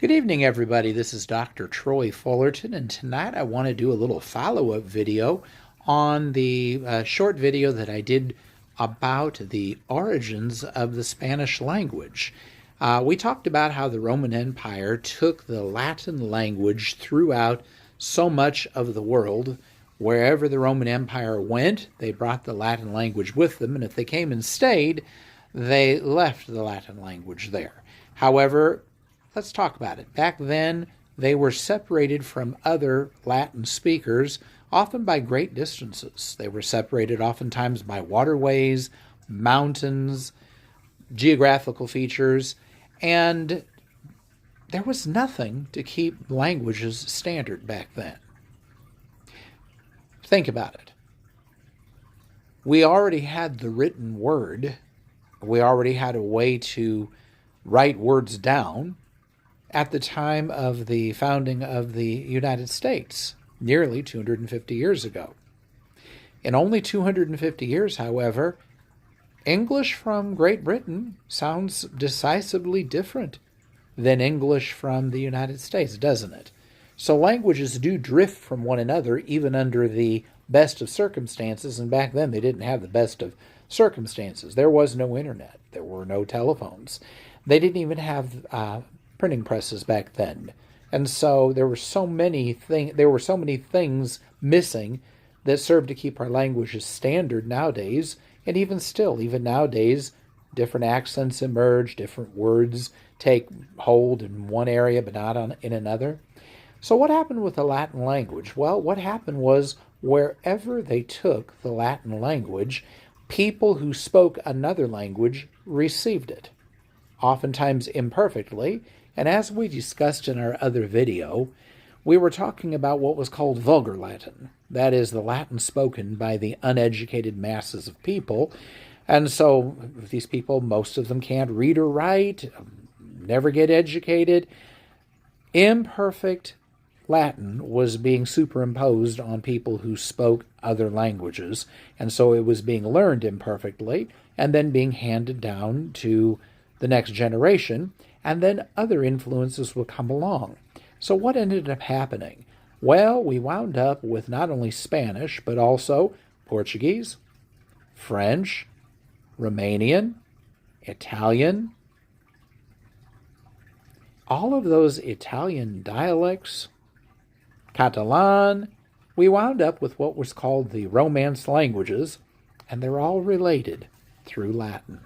Good evening, everybody. This is Dr. Troy Fullerton, and tonight I want to do a little follow-up video on the short video that I did about the origins of the Spanish language. We talked about how the Roman Empire took the Latin language throughout so much of the world. Wherever the Roman Empire went, they brought the Latin language with them, and if they came and stayed, they left the Latin language there. However, let's talk about it. Back then, they were separated from other Latin speakers, often by great distances. They were separated oftentimes by waterways, mountains, geographical features, and there was nothing to keep languages standard back then. Think about it. We already had the written word. We already had a way to write words down at the time of the founding of the United States, nearly 250 years ago. In only 250 years, however, English from Great Britain sounds decisively different than English from the United States, doesn't it? So languages do drift from one another, even under the best of circumstances, and back then they didn't have the best of circumstances. There was no internet. There were no telephones. They didn't even have printing presses back then. And so there were so many things missing that served to keep our languages standard nowadays. And even nowadays, different accents emerge, different words take hold in one area but not in another. So what happened with the Latin language? Well, what happened was wherever they took the Latin language, people who spoke another language received it, oftentimes imperfectly. And as we discussed in our other video, we were talking about what was called vulgar Latin. That is the Latin spoken by the uneducated masses of people. And so these people, most of them can't read or write, never get educated. Imperfect Latin was being superimposed on people who spoke other languages. And so it was being learned imperfectly and then being handed down to the next generation. And then other influences will come along. So what ended up happening? Well, we wound up with not only Spanish, but also Portuguese, French, Romanian, Italian. All of those Italian dialects, Catalan, we wound up with what was called the Romance languages, and they're all related through Latin.